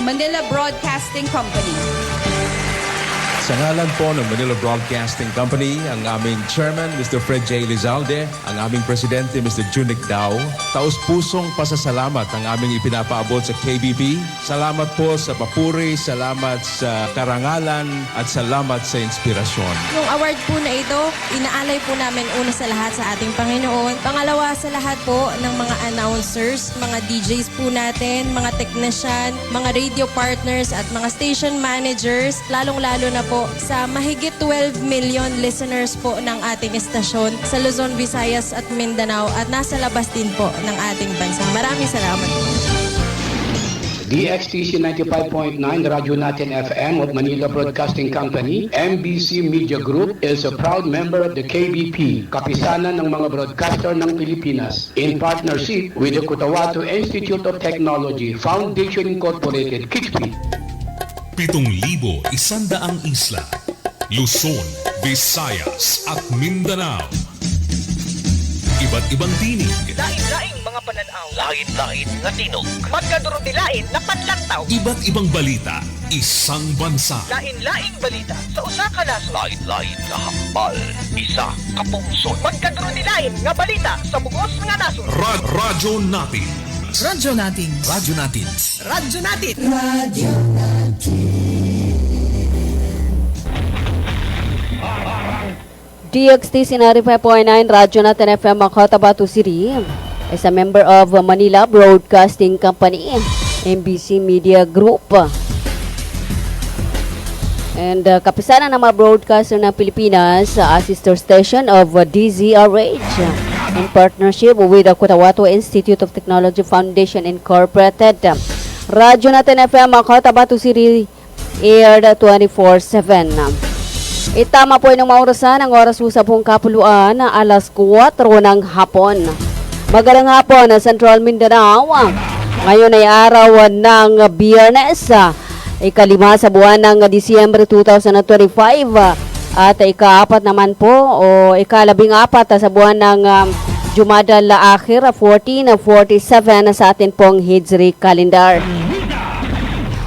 Manila Broadcasting Company. Sa ngalan po ng Manila Broadcasting Company, ang aming Chairman, Mr. Fred J. Lizalde, ang aming Presidente, Mr. Junik Dao, taus-pusong pasasalamat ang aming ipinapaabot sa KBP. Salamat po sa papuri, salamat sa karangalan, at salamat sa inspirasyon. Yung award po na ito, inaalay po namin una sa lahat sa ating Panginoon. Pangalawa sa lahat po ng mga announcers, mga DJs po natin, mga technician, mga radio partners at mga station managers, lalong-lalo na po sa mahigit 12 million listeners po ng ating estasyon sa Luzon, Visayas at Mindanao at nasa labas din po ng ating bansa. Maraming salamat po. DXTC 95.9 Radyo Natin FM of Manila Broadcasting Company, MBC Media Group is a proud member of the KBP, Kapisanan ng mga Broadcaster ng Pilipinas, in partnership with the Cotabato Institute of Technology, Foundation Incorporated, KIXP. 7,100 isla, Luzon, Visayas at Mindanao. Iba't ibang tinig. Lain-laing mga pananaw. Lain-lain nga tinog. Magkadurog-dilain na panlantaw. Iba't ibang balita, isang bansa. Lain-laing balita sa usa ka nasod. Lain-lain nga hambal, isa ka pungsod. Magkadurog-dilain nga balita sa bugos nga nasod. Radyo natin. Radyo natin. Radyo natin. Radyo natin. Radyo natin. DXTC 95.9 Radyo Natin FM Cotabato City is a member of Manila Broadcasting Company, MBC Media Group. And kapisanan ng mga broadcaster ng Pilipinas, a sister station of DZRH in partnership with the Cotabato Institute of Technology Foundation Incorporated. Radyo Natin FM Cotabato City aired 24/7. Itama po ng maurasan ang oras po sa pong kapuluan na alas 4 ng hapon. Magalang hapon na Central Mindanao. Ngayon ay araw ng Biyernes, ikalima sa buwan ng Disyembre 2025 at ikaapat naman po o ikalabing-apat sa buwan ng Jumada al-Akhir 1447 sa atin pong Hijri calendar.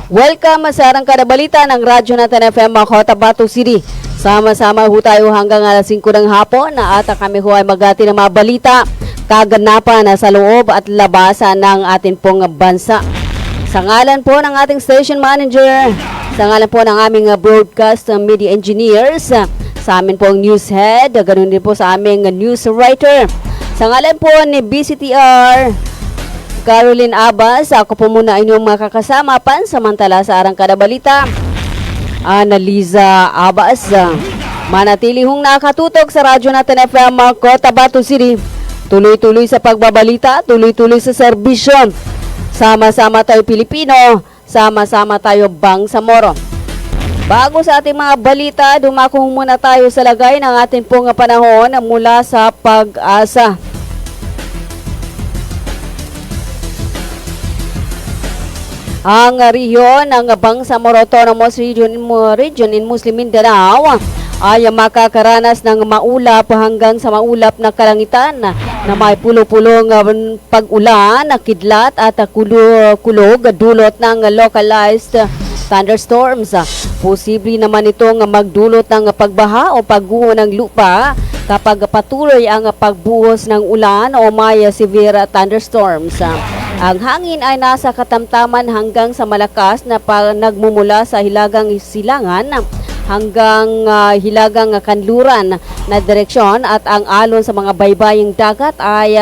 Welcome sa Arangkada Balita ng Radyo Natin FM Cotabato City. Sama-sama ho tayo hanggang alas 5 ng hapon at kami ho ay magati ng mga balita, kaganapan sa loob at labasan ng ating pong bansa. Sa ngalan po ng ating station manager, sa ngalan po ng aming broadcast media engineers, sa amin pong news head, ganoon din po sa aming news writer, sa ngalan po ni BCTR, Caroline Abbas, ako po muna inyong makakasama pansamantala sa Arangkada Balita. Analiza Abbas, manatili hong nakatutok sa Radyo Natin FM Cotabato City. Tuloy-tuloy sa pagbabalita, tuloy-tuloy sa serbisyo. Sama-sama tayo Pilipino, sama-sama tayo Bangsamoro. Bago sa ating mga balita, dumako muna tayo sa lagay ng ating pong panahon mula sa Pag-asa. Ang rehiyon ng Bangsamoro Autonomous Region in Muslim Mindanao ay makakaranas ng maulap hanggang sa maulap na kalangitan na may pulo-pulong pag-ulan, kidlat at kulog dulot ng localized thunderstorms. Posible naman itong magdulot ng pagbaha o pagguho ng lupa kapag patuloy ang pagbuhos ng ulan o may severe thunderstorms. Ang hangin ay nasa katamtaman hanggang sa malakas na nagmumula sa hilagang silangan hanggang hilagang kanluran na direksyon at ang alon sa mga baybaying dagat ay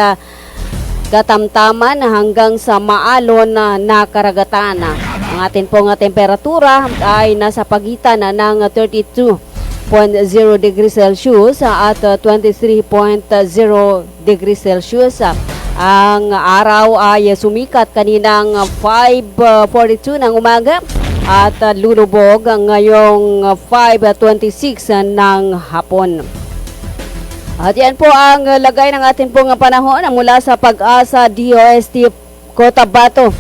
katamtaman hanggang sa maalon na karagatan. Ang atin pong temperatura ay nasa pagitan ng 32.0 degrees Celsius at 23.0 degrees Celsius. Ang araw ay sumikat kaninang 5:42 ng umaga at lulubog ngayong 5:26 ng hapon. At yan po ang lagay ng ating pong panahon mula sa Pag-asa DOST Cotabato.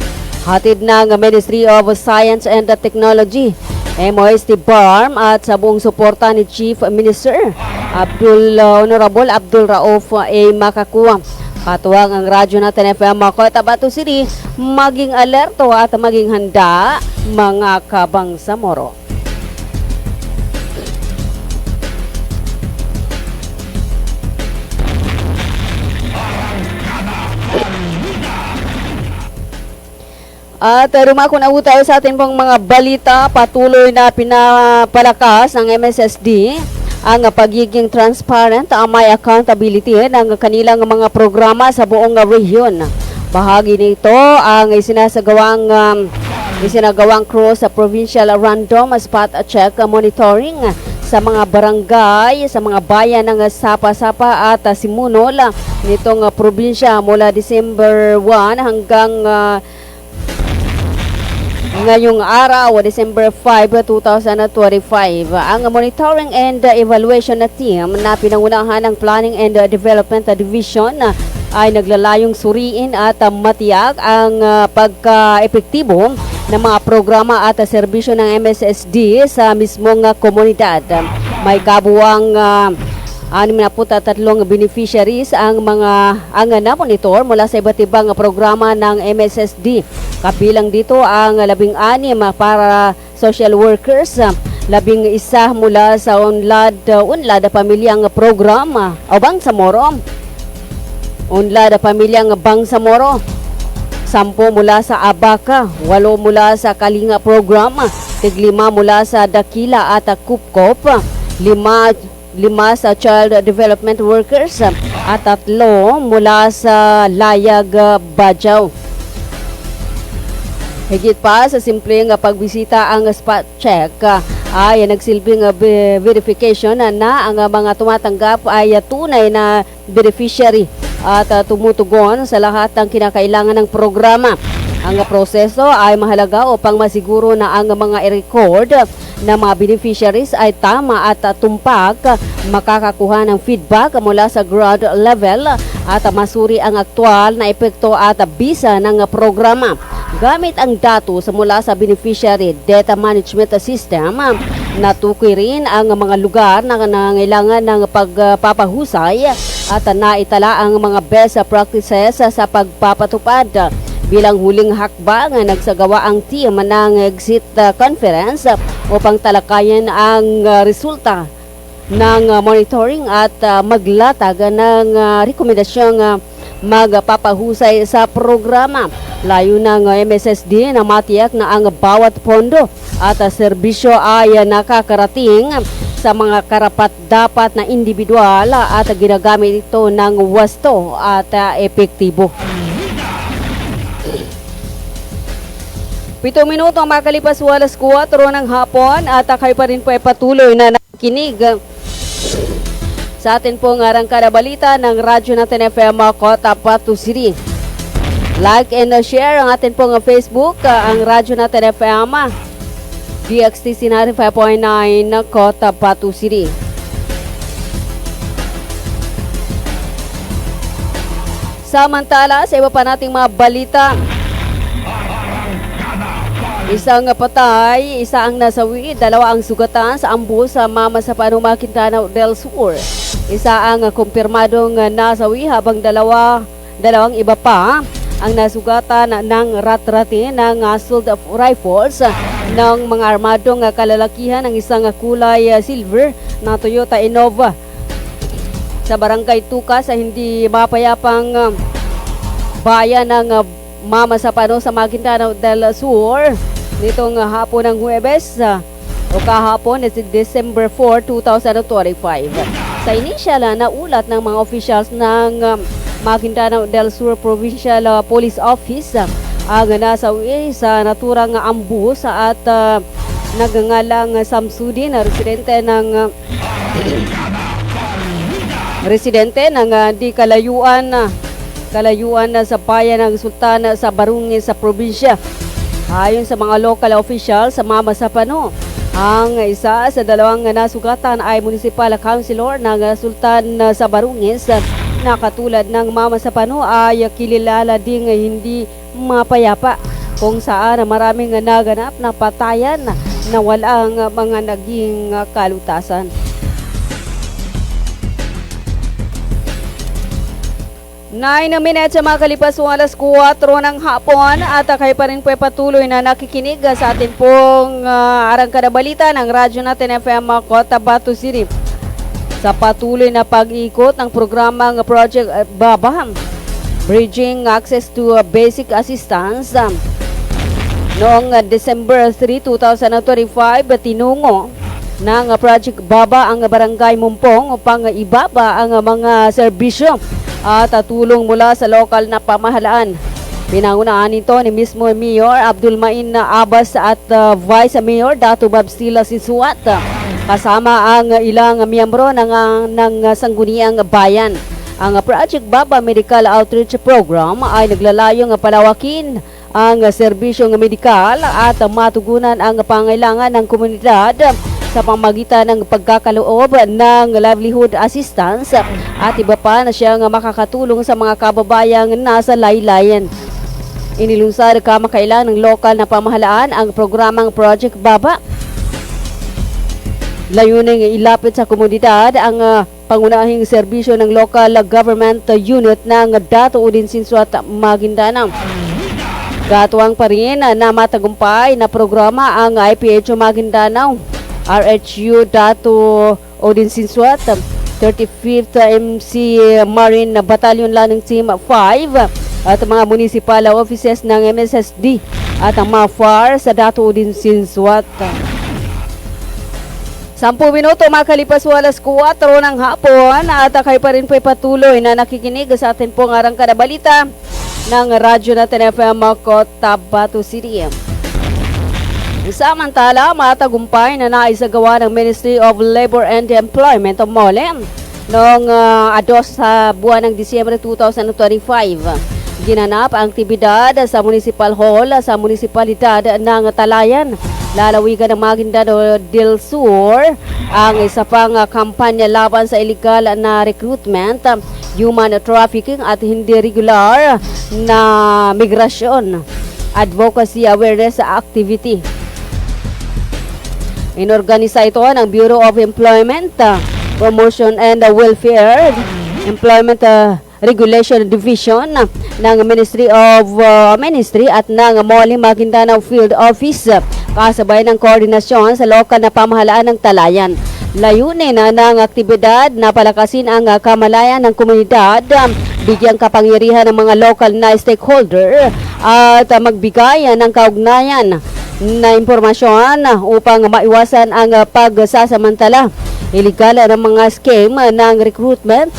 Hatid ng Ministry of Science and Technology, MOST BARM at sa buong suporta ni Chief Minister Honorable Abdul Rauf A. Makakuwa. Katuwang ang radyo natin FM Cotabato City, maging alerto at maging handa mga kabangsamoro. At rumako na tayo sa ating pong mga balita. Patuloy na pinapalakas ng MSSD ang pagiging transparent, may accountability ng kanilang mga programa sa buong rehiyon. Bahagi nito ang isinagawang cross sa provincial random spot check monitoring sa mga barangay, sa mga bayan ng Sapa-Sapa at Simunol nitong probinsya mula December 1 hanggang ngayong araw, December 5, 2025, ang Monitoring and Evaluation na team na pinangunahan ng Planning and Development Division ay naglalayong suriin at matiyak ang pagka-epektibo ng mga programa at serbisyo ng MSSD sa mismong komunidad. May kabuwang 63 beneficiaries ang na-monitor mula sa iba't ibang programa ng MSSD. Kabilang dito ang 16 para social workers, 11 mula sa Unlad Pamilyang Programa o Bangsamoro, Unlad Pamilyang Bangsamoro, 10 mula sa Abaka, 8 mula sa Kalinga Programa, 5 mula sa Dakila at Kupkop, 5 sa Child Development Workers at 3 mula sa Layag, Bajaw. Higit pa sa simpleng pagbisita ang spot check ay nagsilbing verification na ang mga tumatanggap ay tunay na beneficiary at tumutugon sa lahat ng kinakailangan ng programa. Ang proseso ay mahalaga upang masiguro na ang mga i-record na mga beneficiaries ay tama at tumpak, makakakuha ng feedback mula sa ground level at masuri ang aktual na epekto at bisa ng programa. Gamit ang datos mula sa Beneficiary Data Management System, natukoy rin ang mga lugar na nangailangan ng pagpapahusay at naitala ang mga best practices sa pagpapatupad. Bilang huling hakbang, nagsagawa ang team ng exit conference upang talakayan ang resulta ng monitoring at maglatag ng rekomendasyong magpapahusay sa programa. Layo ng MSSD na matiyak na ang bawat pondo at serbisyo ay nakakarating sa mga karapat-dapat na individual at ginagamit ito ng wasto at epektibo. 7 minuto ang makalipas alas 4 ng hapon at kayo pa rin po ay patuloy na nakikinig sa atin pong arangkada balita ng radyo natin FM Cotabato City. Like and share ang atin pong Facebook, ang radyo natin FM DXTC 95.9 Cotabato City. Samantala, sa iba pa nating mga balita, isang patay, isa ang nasawi, 2 ang sugatan sa ambush sa Mamasapan, Maguindanao del Sur. Isa ang kumpirmadong nasawi habang dalawang iba pa ang nasugatan ng rat-rati ng assault rifles ng mga armadong kalalakihan ng isang kulay silver na Toyota Innova sa barangay Tuka sa hindi mapayapang bayan ng Mamasapan sa Maguindanao del Sur nitong hapon ng Huwebes o kahapon December 4, 2025. Sa inisyal na ulat ng mga officials ng Maguindanao del Sur Provincial Police Office, ang nasawi sa naturang ambush at nagngangalang Samsudin, residente ng di kalayuan sa bayan ng Sultan sa Barungin sa probinsya. Ayon sa mga local officials sa Mamasapan, ang isa sa 2 nasugatan ay municipal councilor ng Sultan sa Barungin na katulad ng Mamasapan ay kilala ding hindi mapayapa kung saan maraming naganap na patayan na walang mga naging kalutasan. 9 minutes sa makalipas ng alas 4 ng hapon at kayo pa rin po patuloy na nakikinig sa atin pong arangkada balita ng Radyo Natin FM Cotabato City. Sa patuloy na pag-ikot ng programang Project Baba, Bridging Access to Basic Assistance, noong December 3, 2025, tinungo ng Project Baba ang Barangay Mumpong upang ibaba ang mga serbisyo at tulong mula sa lokal na pamahalaan. Pinangunahan nito ni mismo Mayor Abdul Main Abbas at Vice Mayor Dato Babstila Sisuat, kasama ang ilang miyembro ng Sangguniang Bayan. Ang Project Baba Medical Outreach Program ay naglalayong palawakin ang serbisyong medikal at matugunan ang pangailangan ng komunidad sa pamagitan ng pagkakaloob ng livelihood assistance at iba pa na siyang makakatulong sa mga kababayang nasa laylayan. Inilunsad kamakailan ng lokal na pamahalaan ang programang Project Baba. Layuning ilapit sa komunidad ang pangunahing serbisyo ng local government unit ng Dato Udin Sinsuat Maguindanao. Gatuwang pa rin na matagumpay na programa ang IPHO Maguindanao, RHU Dato Odin Sinsuat, 35th MC Marine Battalion Landing Team 5 at mga municipal offices ng MSSD at ang mga FAR sa Dato Odin Sinsuat. 10 minuto makalipas alas 4 ng hapon at kayo pa rin po patuloy na nakikinig sa atin pong arangkada balita ng Radyo Natin FM Cotabato City. Samantala, matagumpay na naisagawa ng Ministry of Labor and Employment o MOLE noong 2 sa buwan ng Disyembre 2025. Ginanap ang aktibidad sa Municipal Hall sa Munisipalidad ng Talayan, lalawigan ng Maguindanao del Sur, ang isa pang kampanya laban sa illegal na recruitment, human trafficking at hindi regular na migrasyon, advocacy awareness activity. Inorganisa ito ng Bureau of Employment, Promotion and Welfare, Employment Regulation Division ng Ministry at ng MOLE Maguindanao Field Office, kasabay ng koordinasyon sa lokal na pamahalaan ng Talayan. Layunin ng aktibidad na palakasin ang kamalayan ng komunidad, bigyang kapangyarihan ng mga lokal na stakeholder at magbigay ng kaugnayan na impormasyon upang maiwasan ang pagsasamantala, illegal ng mga scheme ng recruitment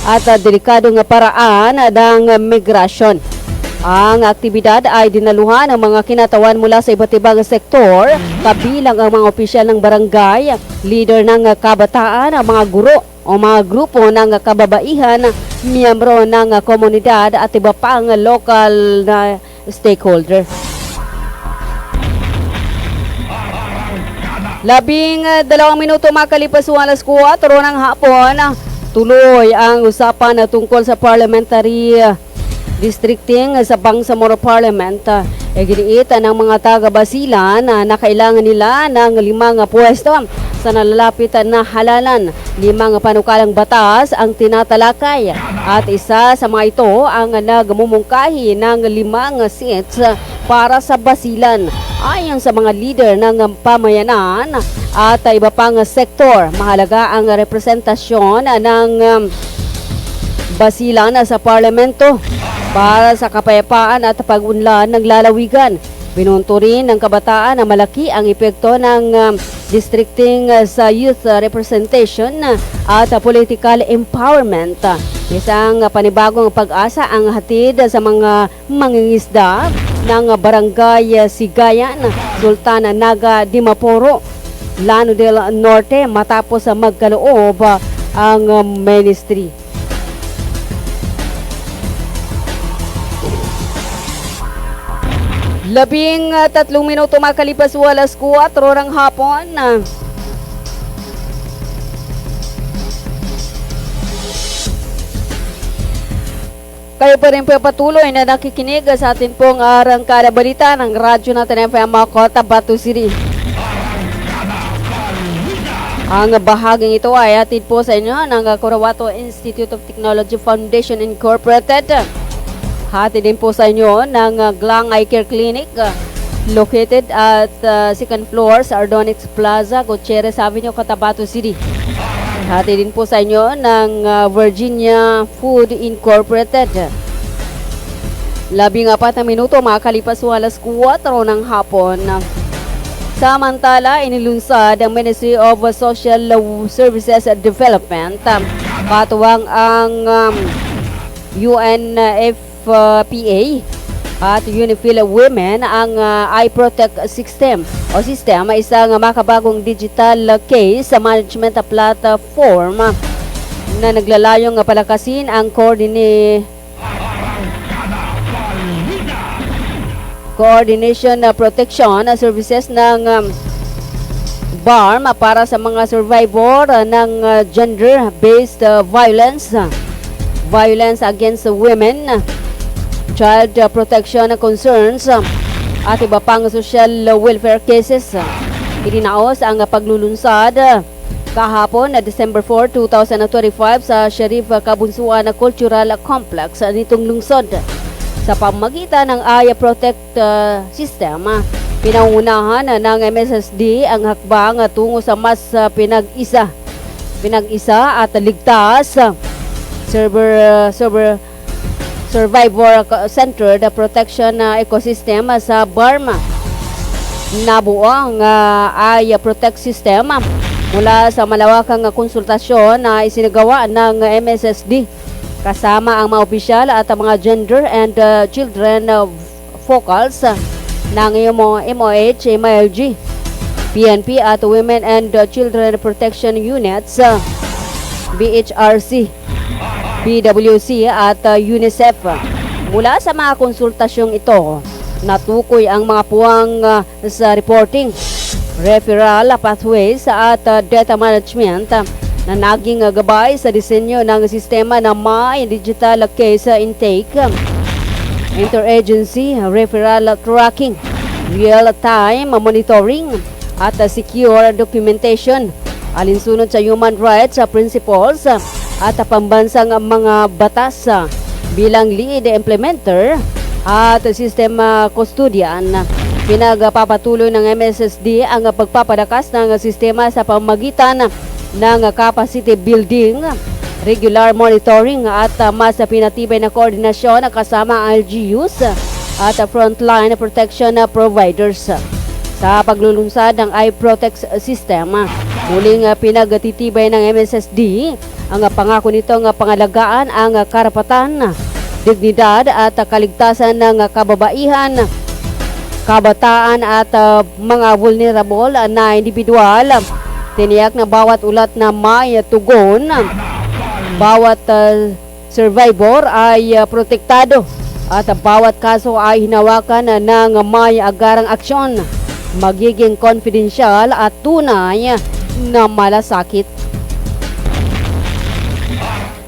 at delikadong paraan ng migrasyon. Ang aktibidad ay dinaluhan ng mga kinatawan mula sa iba't ibang sektor, kabilang ang mga opisyal ng barangay, leader ng kabataan, mga guro o mga grupo ng kababaihan, miyembro ng komunidad at iba pang local na stakeholder. 12 minuto makalipas alas 4 ng hapon, tuloy ang usapan tungkol sa parliamentary districting sa Bangsamoro Parliament. Iginiit ng mga taga-Basilan na kailangan nila ng 5 pwesto sa nalalapit na halalan. 5 panukalang batas ang tinatalakay at isa sa mga ito ang nagmumungkahi ng 5 seats para sa Basilan. Ayon sa mga leader ng pamayanan at iba pang sektor, mahalaga ang representasyon ng Basilan sa parlamento para sa kapayapaan at pag-unlad ng lalawigan. Binunto rin ng kabataan na malaki ang epekto ng districting sa youth representation at political empowerment. Isang panibagong pag-asa ang hatid sa mga mangingisda ng Barangay Sigayan, Sultan Naga Dimaporo, Llano del Norte matapos magkaloob ang ministry. Labing 3 minuto makalipas alas 4 ng hapon. Kayo pa rin po patuloy na nakikinig sa atin pong arangkada balita ng Radyo Natin FM Cotabato City. Ang bahaging ito ay atid po sa inyo ng Corawato Institute of Technology Foundation Incorporated. Hatid din po sa inyo ng Glang Eye Care Clinic located at second floor sa Ardonix Plaza, Gutierrez Avenue, Cotabato City. Hatid din po sa inyo ng Virginia Food Incorporated. 14 na minuto makakalipas sa alas 4 ng hapon. Samantala, inilunsad ang Ministry of Social Services and Development. Katuwang ang UNFPA at Unifil Women ang iProtect System o sistema, isang makabagong digital case management platform na naglalayong palakasin ang coordination protection services ng BARM para sa mga survivor ng gender-based violence against women, child protection concerns at iba pang social welfare cases. Idinaos ang paglulunsad kahapon na December 4, 2025 sa Sharif Kabunsuan Cultural Complex nitong lungsod. Sa pamagitan ng Eye Protect System, pinangunahan ng MSSD ang hakbang tungo sa mas pinag-isa at ligtas survivor-centered protection ecosystem sa BARM. Nabuo ang Eye Protect System mula sa malawakang konsultasyon na isinagawa ng MSSD kasama ang mga opisyal at ang mga gender and children focals ng MOH, MILG, PNP at Women and Children Protection Units, BHRC, PWC at UNICEF. Mula sa mga konsultasyong ito, natukoy ang mga puwang sa reporting, referral pathways at data management na naging gabay sa disenyo ng sistema na may digital case intake, interagency referral tracking, real-time monitoring at secure documentation, alinsunod sa human rights principles at pambansang mga batas. Bilang lead implementer at sistema custodian, pinagpapatuloy ng MSSD ang pagpapalakas ng sistema sa pamamagitan ng capacity building, regular monitoring at mas pinatibay na koordinasyon kasama ang LGUs at frontline protection providers. Sa paglulunsad ng iProtect System, muling pinagtitibay ng MSSD ang pangako nitong pangalagaan ang karapatan, dignidad at kaligtasan ng kababaihan, kabataan at mga vulnerable na individual. Tiniyak na bawat ulat na may tugon, bawat survivor ay protektado at bawat kaso ay hinawakan ng may agarang aksyon, magiging confidential at tunay na malasakit.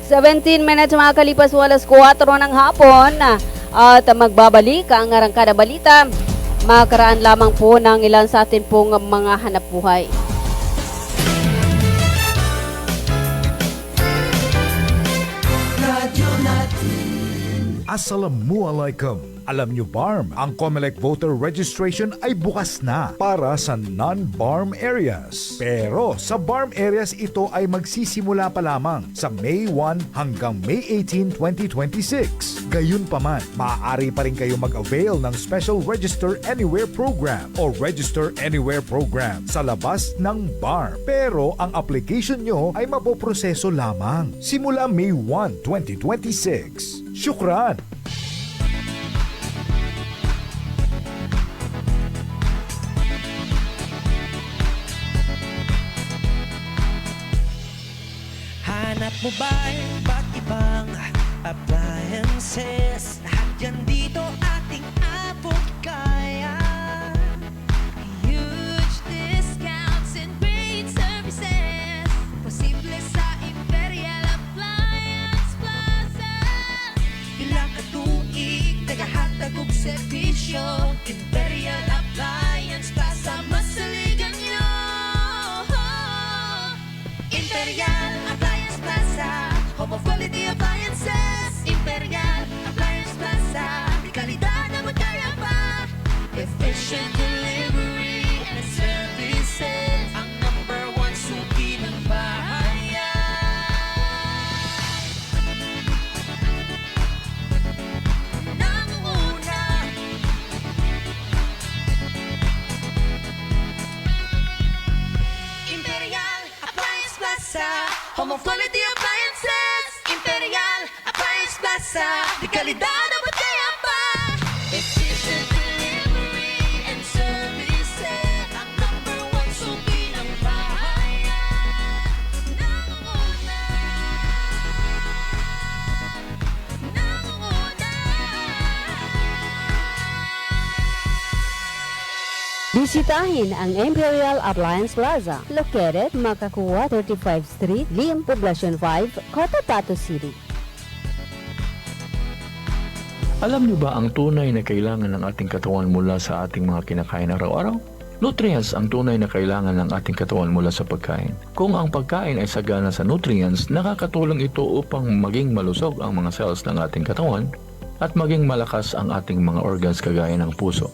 17 minutes makakalipas alas 4 ng hapon at magbabalik ang arangkada balita. Makaraan lamang po ng ilan sa atin pong mga hanap buhay. Assalamualaikum. Alam nyo BARM, ang COMELEC voter registration ay bukas na para sa non-BARM areas. Pero sa BARM areas ito ay magsisimula pa lamang sa May 1 hanggang May 18, 2026. Gayunpaman, maaari pa rin kayo mag-avail ng Special Register Anywhere Program o Register Anywhere Program sa labas ng BARM. Pero ang application nyo ay mapoproseso lamang simula May 1, 2026. Syukran! Hanap mo ba iba't ibang appliances? Lahat yan dito ating abot kaya. Huge discounts and great services. Posible sa Imperial Appliance Plaza. Ilang katuig, nagahatag og serbisyo. Imperial Appliance Plaza, masaligan nyo. Home of quality appliances, Imperial Appliance Plaza. Di kalidad na botella pa. Efficient delivery and services. Ang number one suki ng bahayan. Nanguna. Bisitahin ang Imperial Appliance Plaza, located Makakuwa 35th Street, Lim, Poblacion 5, Cotabato City. Alam niyo ba ang tunay na kailangan ng ating katawan mula sa ating mga kinakain araw-araw? Nutrients ang tunay na kailangan ng ating katawan mula sa pagkain. Kung ang pagkain ay sagana sa nutrients, nakakatulong ito upang maging malusog ang mga cells ng ating katawan at maging malakas ang ating mga organs kagaya ng puso.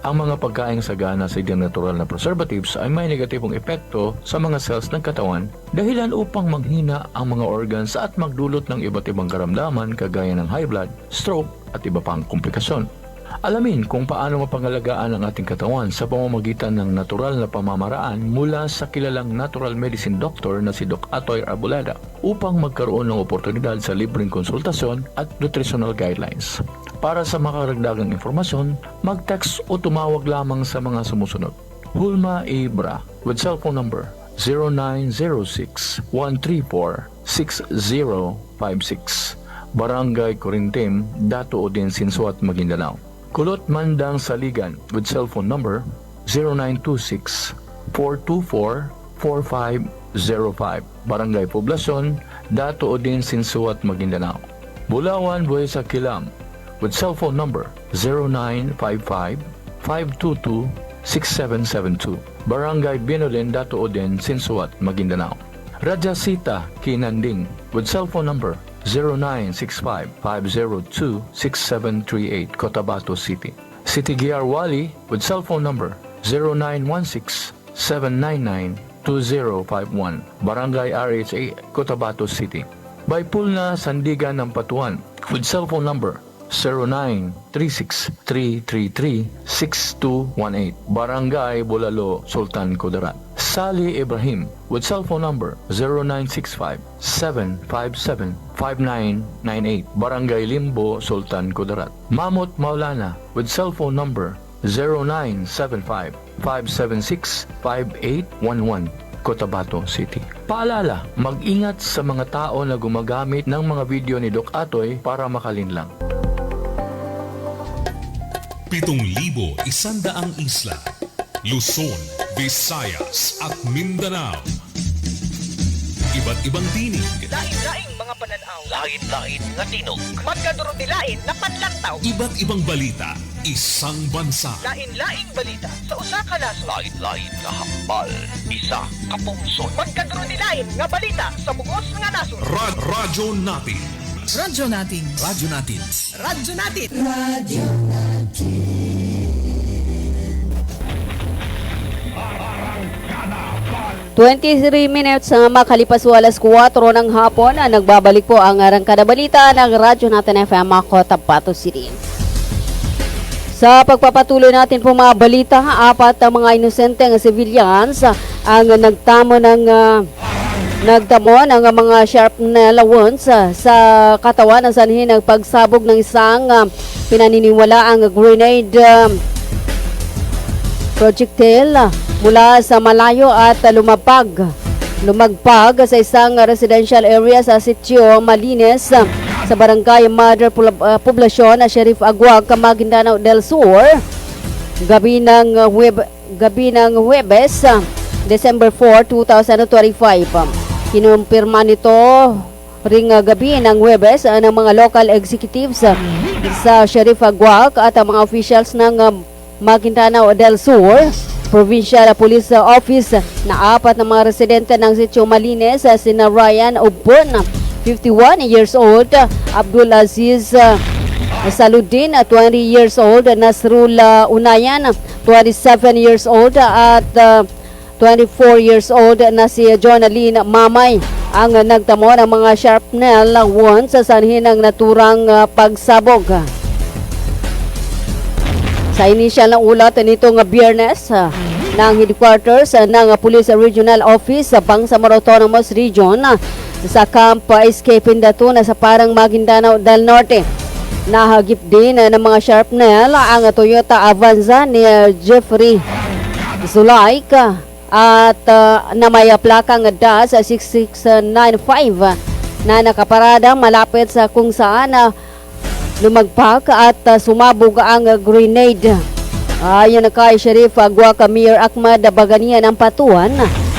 Ang mga pagkaing sagana sa natural na preservatives ay may negatibong epekto sa mga cells ng katawan, dahilan upang manghina ang mga organs at magdulot ng iba't ibang karamdaman kagaya ng high blood, stroke at iba pang komplikasyon. Alamin kung paano mapangalagaan ang ating katawan sa pamamagitan ng natural na pamamaraan mula sa kilalang natural medicine doctor na si Doc Atoy Arboleda upang magkaroon ng oportunidad sa libreng konsultasyon at nutritional guidelines. Para sa makaragdagang informasyon, mag-text o tumawag lamang sa mga sumusunod. Hulma Ibra with cellphone number 0906-134-6056. Barangay Corintim, Dato Odin, Sinsuat, Maguindanao. Kulot Mandang Saligan with cellphone number 0926-424-4505. Barangay Poblacion, Dato Odin, Sinsuat, Maguindanao. Bulawan, Buesa, Kilam with cellphone number 0955-522-6772. Barangay Binolin, Dato Odin, Sinsuat, Maguindanao. Rajasita, Kinanding with cellphone number 0965-502-6738, Cotabato City. City Gear Wali with cellphone number 0916-799-2051, Barangay RHA, Cotabato City. Baipulna, Sandigan ng Patuan with cellphone number 0936-333-6218, Barangay Bulalo, Sultan Kudarat. Sali Ibrahim with cellphone number 0965-757-5998, Barangay Limbo, Sultan Kudarat. Mamut Maulana with cellphone number 0975-576-5811, Cotabato City. Paalala, mag-ingat sa mga tao na gumagamit ng mga video ni Doc Atoy para makalinlang. 7,100 isla, Luzon, Visayas at Mindanao. Iba't ibang tinig, Lain-laing mga pananaw. Lain-lain nga tinog. Magkadurog-dilain na panlantaw. iba't ibang balita, isang bansa. Lain-laing balita sa usa ka nasod. Lain-lain nga hambal, isa ka pungsod. Magkadurog-dilain nga balita sa bugos nga nasod. Radyo natin. Radyo natin. Radyo natin. Radyo natin. 23 minutes na makalipas alas 4 ng hapon, nagbabalik po ang Arangkada Balita ng Radyo Natin FM Cotabato City. Sa pagpapatuloy natin po mga balita, 4 ang mga inosenteng civilians ang nagtamo ng mga shrapnel wounds sa katawan ng sanhi ng pagsabog ng isang pinaniniwalaang grenade projectile mula sa malayo at lumagpag sa isang residential area sa Sitio Malines sa Barangay Mother Poblacion, Sheriff Aguag, Maguindanao del Sur, gabi ng Huwebes, December 4, 2025. Kinumpirma nito ring gabi ng Huwebes ng mga local executives sa Sheriff Aguag at ang mga officials ng Maguindanao del Sur Provincial Police Office na 4 na mga residente ng Sitio Malines, sina Ryan Obon, 51 years old, Abdul Aziz Saludin, 20 years old, Nasrul Unayan, 27 years old, at 24 years old na si Jonaline Mamay ang nagtamo ng mga shrapnel wounds sa sanhi ng naturang pagsabog. Sa inisyal na ulat nitong Biyernes ng headquarters ng Police Regional Office sa Bangsamoro Autonomous Region, sa Camp Escape Datuna sa Parang Maguindanao del Norte. Nahagip din ng mga sharpnel ang Toyota Avanza ni Jeffrey Zulaika at na may plakang DAS 6695 na nakaparada malapit sa kung saan lumagpak at sumabog ang grenade. Ayon kay Sheriff Aguaca Mayor Ahmad Baganian ng Patuan,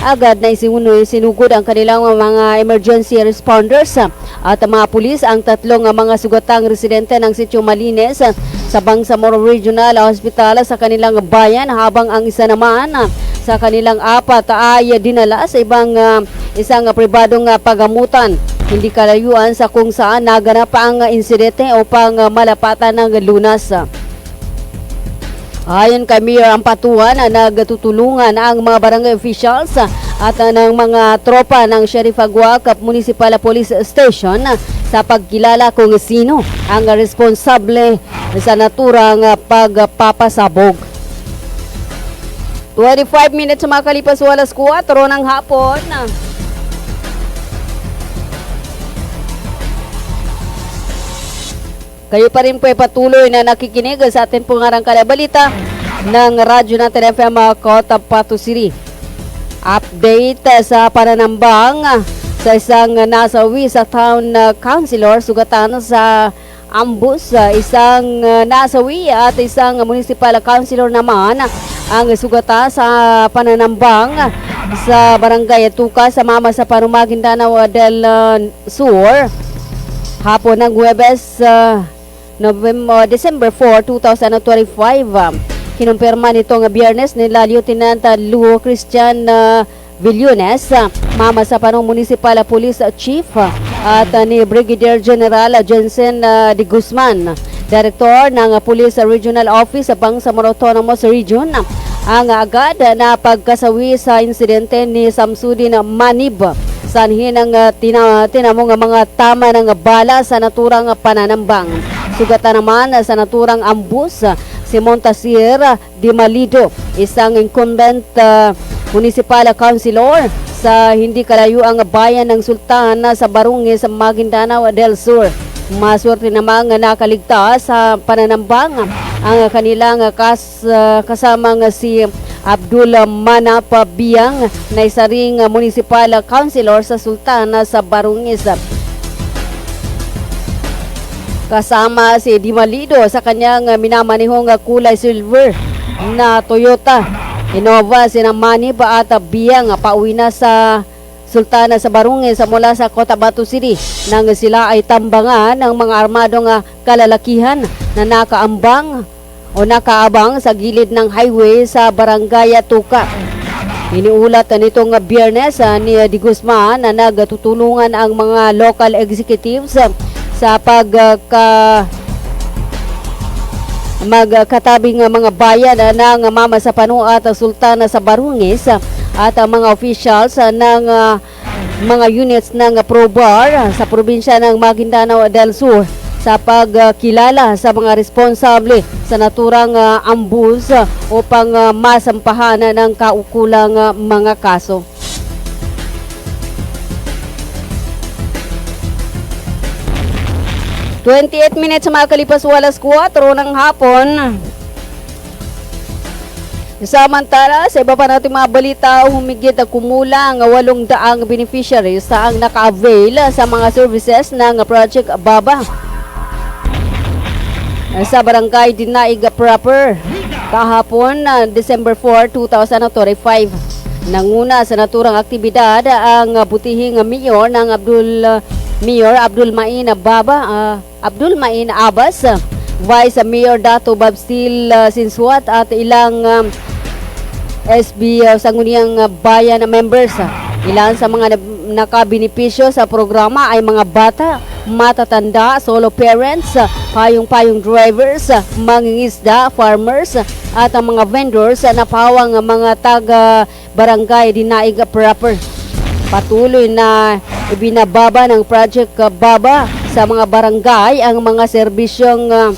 agad na sinugod ang kanilang mga emergency responders at mga pulis ang tatlong mga sugatang residente ng Sitio Malines sa Bangsamoro Regional Hospital sa kanilang bayan, habang ang isa naman sa kanilang apat ay dinala sa isang pribadong pagamutan hindi kalayuan sa kung saan naganap ang insidente upang malapatan ng lunas. Ayon kay Mayor Ampatuan, nagtutulungan ang mga barangay officials at ng mga tropa ng Sheriff Aguaca Municipal Police Station sa pagkilala kung sino ang responsable sa naturang pagpapasabog. 25 minutes makalipas sa alas 4 ng hapon. Kayo pa rin po ay patuloy na nakikinig sa ating pangarangkala balita ng Radyo natin FM Cotabato City. Update sa pananambang sa isang nasawi sa town councilor, sugatan sa ambus, isang nasawi at isang municipal councilor naman ang sugata sa pananambang sa barangay Tuka sa Mama sa Maguindanao del Sur hapon ng Huwebes, December 4, 2025. Kinumpirma nitong Biyernes nila Lieutenant Luho Christian Villones, Mama sa Municipal Police Chief, at ni Brigadier General Jensen de Guzman, Director ng Police Regional Office sa Bangsamoro Autonomous Region, ang agad na pagkasawi sa insidente ni Samsudin Manib. Sanhin ang tinamong mga tama ng bala sa naturang pananambang. Sugatan naman sa naturang ambus si Montasir Di Malido, isang incumbent municipal councilor sa hindi kalayuang bayan ng Sultan sa Barungi sa Maguindanao del Sur. Maswerte namang nakaligtas sa pananambang ang kanilang kasamang si Abdul Manap Biang na isa ring municipal councilor sa Sultan sa Barungis. Kasama si Di Malido sa kanyang minamanihong kulay silver na Toyota Innova, sinamani ba at Biang pauwi na sa Sultana sa Barungis mula sa Cotabato City nang sila ay tambangan ng mga armadong kalalakihan na nakaabang sa gilid ng highway sa Barangay Tuka. Iniulat nitong Biyernes ni Di Guzman na nagtutulungan ang mga local executives sa magkatabing mga bayan ng Mama sa Panu at Sultana sa Barungis at mga officials ng mga units ng ProBar sa probinsya ng Maguindanao del Sur sa pagkilala sa mga responsable sa naturang ambus upang masampahan ng kaukulang mga kaso. ...28 minutes makalipas alas 4 ng hapon. Samantala, sa iba pa natin mga balita, humigit kumulang 800 beneficiaries ang naka-avail sa mga services ng Project Baba sa Barangay Dinaig Proper kahapon, December 4, 2025. Nanguna sa naturang aktibidad ang butihing mayor ng Abdul Main Abbas, Vice Mayor Dato Babstil Sinsuat at ilang SB Sangguniang Bayan members. Ilan sa mga nakabenepisyo sa programa ay mga bata, matatanda, solo parents, payong-payong drivers, mangingisda, farmers at ang mga vendors na pawang mga taga-barangay Dinaig Proper. Patuloy na ibinababa ng Project Baba sa mga barangay ang mga serbisyong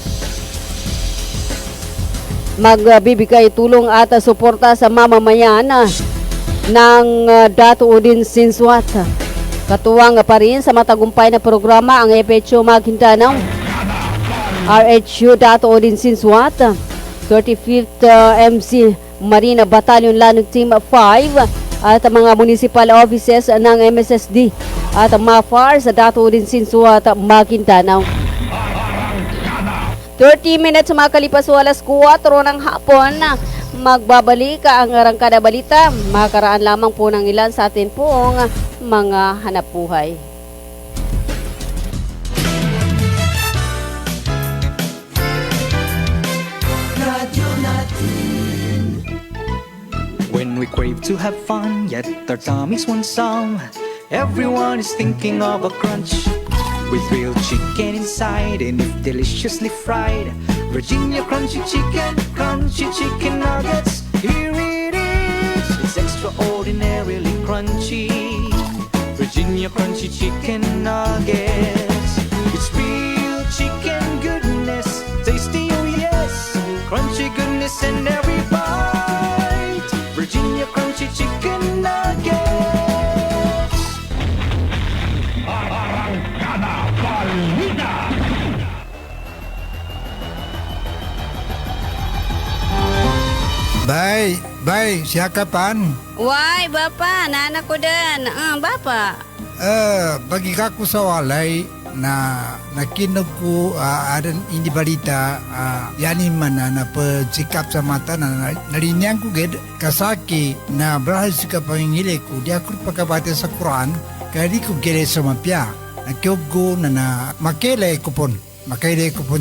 magbibigay tulong at suporta sa mamamayan ng Dato Udin Sinsuat. Katuwang pa rin sa matagumpay na programa ang FHO Maguindanao, RHU Dato Odin Sinsuat, 35th MC Marina Battalion Lanong Team 5 at mga municipal offices ng MSSD at MAFAR sa Dato Odin Sinsuat, Maguindanao. 30 minutes makalipas alas 4 ng hapon, magbabalik ang Arangkada Balita. Makaraan lamang po ng ilan sa atin pong mga hanap buhay. When we crave to have fun, yet our tummies want some. Everyone is thinking of a crunch. With grilled chicken inside and if deliciously fried, Virginia crunchy chicken nuggets. Here it is, it's extraordinarily crunchy. Virginia crunchy chicken nuggets. It's real chicken goodness, tasty oh yes, crunchy goodness in every bite. Virginia crunchy chicken nuggets. Bay, siya kapan? Why, Bapa, nana ko din. Bapa. Bagi kaku sa walay na nakinog ko adan hindi balita yani mana na pagsikap sa mata na narinyang ko ged kasaki na brahas ka pangingili ko di ako pagkabate sa Quran kaya di ko gede sa mapya nakyogo na makele kupon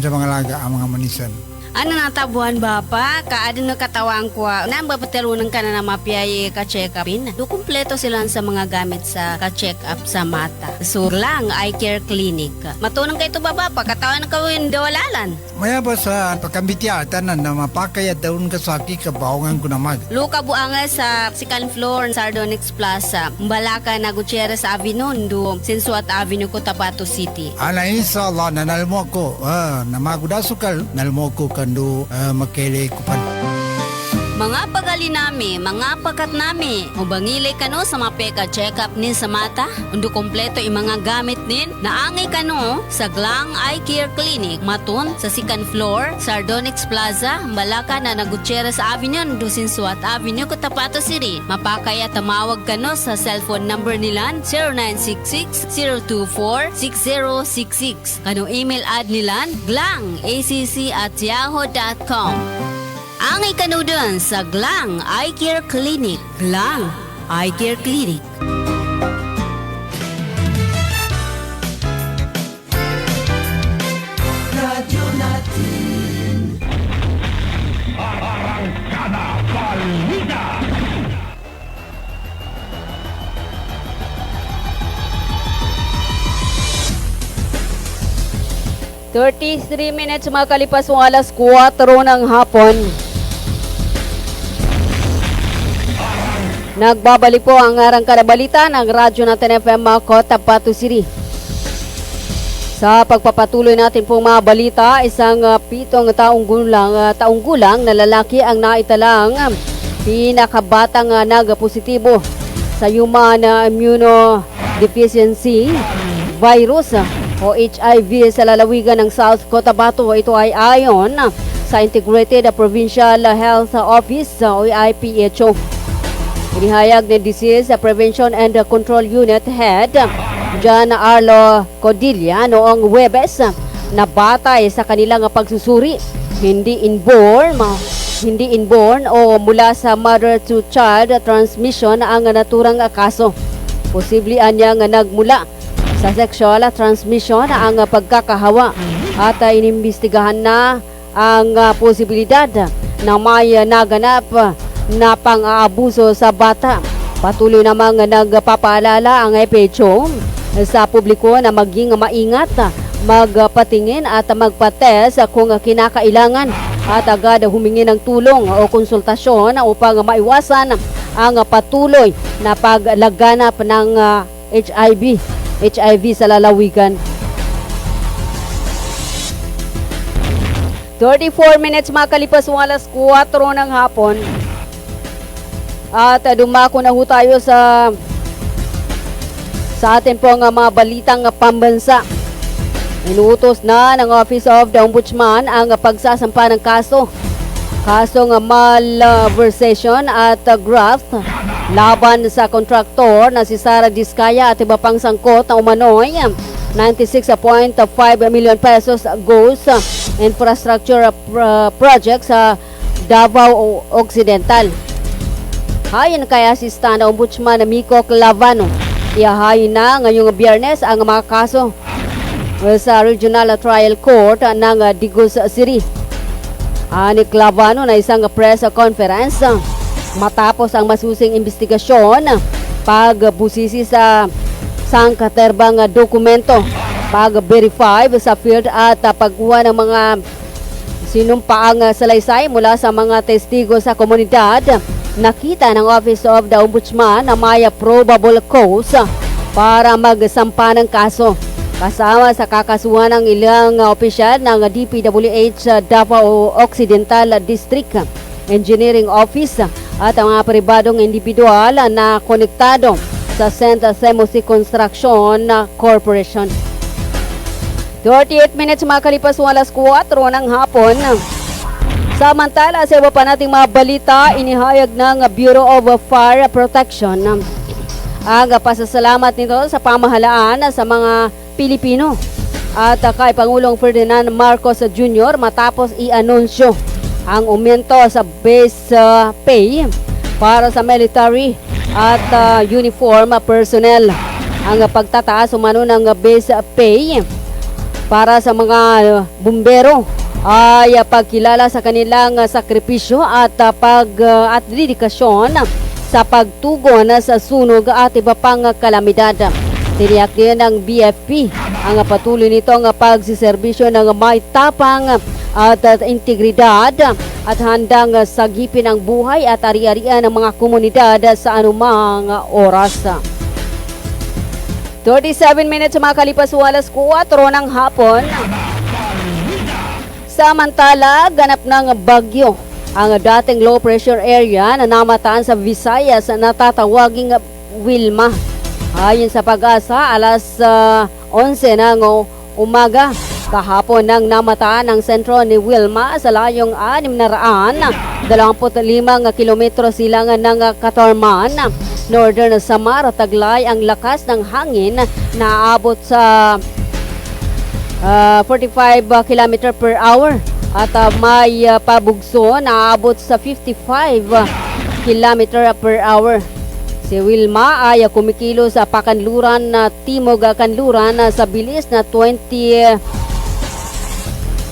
sa mga laga ang mga manisan. Ano natabuhan Bapa? Kaadin na katawang ko. Nambapatalunan ka na mapiyay ka-check upin. Do kumpleto sila sa mga gamit sa ka-check up sa mata. Surlang Eye Care Clinic. Matunang kayo ito Bapa, katawan na kawin dawalalan. Maya ba sa pagkambitya tanan na mapakayat daun kasaki kabaongan ko na mag. Luka buanga sa second floor Sardonyx Plaza. Mbalaka na Gutierrez Avenue, do Sinsuat Avenue, Cotabato City. Ana inshallah nanalmo ko. Na magudasukal nalmo ko kando makele kupan. Mga pagalinami, mga pakat nami, ubangilay kano sa mapeka check-up ni sa mata, undo kompleto yung mga gamit nin, naangay kano sa Glang Eye Care Clinic, matun sa second floor, Sardonyx Plaza, Malaka na Gutierrez Avenue, undo Sinsuat Avenue, Cotabato City. Mapakaya tamawag kano sa cellphone number nilan, 0966-024-6066. Kano email ad nilan, glangacc@yahoo.com. Angay kanudan sa Glang Eye Care Clinic. Glang Eye Care Clinic. Radyo natin. Arangkada Balita. $33 minutes makalipas ng alas 4 ng hapon. Nagbabalik po ang Arangkada Balita ng Radyo natin FM Cotabato City. Sa pagpapatuloy natin pong mga balita, isang 7 taong gulang na lalaki ang naitalang pinakabatang nagpositibo sa human immunodeficiency virus o HIV sa lalawigan ng South Cotabato. Ito ay ayon sa Integrated Provincial Health Office o IPHO. Inihayag ni Disease Prevention and Control Unit Head John Arlo Codilla noong Huwebes na batay sa kanilang pagsusuri, hindi inborn o mula sa mother to child transmission ang naturang kaso. Posible anyang nagmula sa sexual transmission ang pagkakahawa at inimbestigahan na ang posibilidad na may naganap na pang-aabuso sa bata. Patuloy namang nagpapaalala ang EPHO sa publiko na maging maingat, magpatingin at magpates kung kinakailangan at agad humingi ng tulong o konsultasyon upang maiwasan ang patuloy na paglaganap ng HIV sa lalawigan. 34 minutes makalipas ng alas 4 ng hapon. At dumako na ho tayo sa Sa atin po ang mga balitang pambansa. Inuutos na ng Office of the Ombudsman ang pagsasampa ng kaso. Kasong malversation at graft laban sa kontraktor na si Sara Diskaya at iba pang sangkot na umano'y 96.5 million pesos goes infrastructure project sa Davao Occidental. Hayon kay Assistant Ombudsman Miko Clavano. Ihahayin na ngayong Biyernes ang mga kaso sa Regional Trial Court ng Digos City. Ani Clavano na isang press conference matapos ang masusing investigasyon, pagbusisi sa sangkaterbang dokumento, pag-verify sa field at pagkuha ng mga sinumpaang salaysay mula sa mga testigo sa komunidad. Nakita ng Office of the Ombudsman na may probable cause para magsampa ng kaso. Kasama sa kakasuhan ng ilang opisyal ng DPWH Davao Occidental District Engineering Office at ang mga pribadong individual na konektado sa St. Semosi Construction Corporation. 38 minutes makalipas alas 4 ng hapon. Samantala, sa iba pa nating mga balita, inihayag ng Bureau of Fire Protection ang pasasalamat nito sa pamahalaan sa mga Pilipino at kay Pangulong Ferdinand Marcos Jr. matapos i-anunsyo ang aumento sa base pay para sa military at uniform personnel. Ang pagtataas umano ng base pay para sa mga bumbero ay pagkilala sa kanilang sakripisyo at at dedikasyon sa pagtugon sa sunog at iba pang kalamidad. Tiniyak din ng BFP ang patuloy nitong pagsiserbisyo ng may tapang at integridad at handang sagipin ang buhay at ari-arian ng mga komunidad sa anumang oras. 37 minutes makalipas alas 4 ng hapon. Samantala, ganap ng bagyo ang dating low pressure area na namataan sa Visayas na natatawaging Wilma. Ayon sa Pag-asa, alas 11 ng umaga kahapon nang namataan ang sentro ni Wilma sa layong 625 kilometro silangan ng Catarman, Northern Samar. Taglay ang lakas ng hangin na aabot sa 45 km per hour at may pabugso na aabot sa 55 km per hour. Si Wilma ay kumikilo sa Pakanluran na Timog Kanluran sa bilis na 20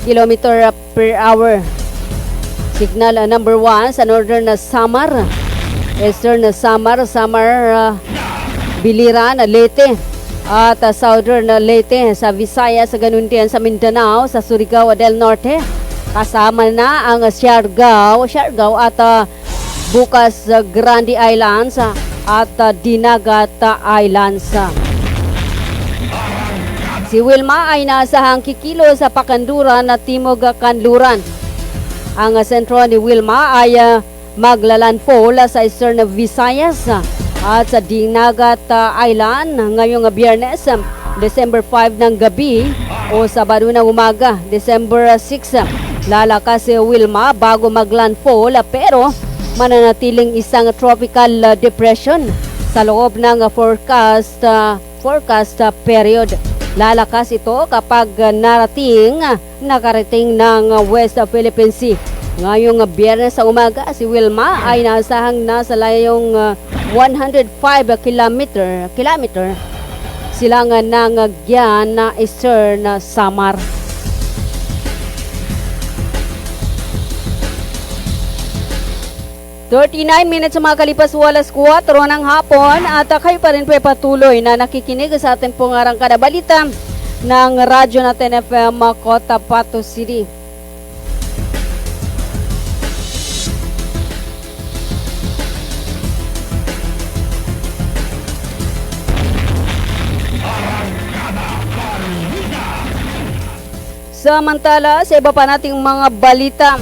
km per hour. Signal number 1 sa Northern Samar, Eastern Samar, Biliran, Leyte at Southern Leyte sa Visayas, ganun din sa Mindanao, sa Surigao del Norte. Kasama na ang Siargao at Bukas Grande Islands at Dinagat Islands. Si Wilma ay nasahang kikilo sa Pakanduran na Timog Kanluran. Ang sentro ni Wilma ay maglalandfall sa Eastern Visayas at sa Dinagat Island ngayong Biyernes, December 5 ng gabi o Sabado ng umaga, December 6. Lalakas si Wilma bago maglandfall pero mananatiling isang tropical depression sa loob ng forecast period. Lalakas ito kapag nakarating ng West Philippine Sea. Ngayong Biyernes sa umaga, si Wilma ay nasahang nasa layong 105 kilometer silangan ng Gian na Eastern Samar. Minutes makalipas alas 4 ng hapon at kayo pa rin patuloy na nakikinig sa ating pong arangkada balita ng Radyo Natin FM Cotabato City. Samantala, sa iba pa nating mga balita,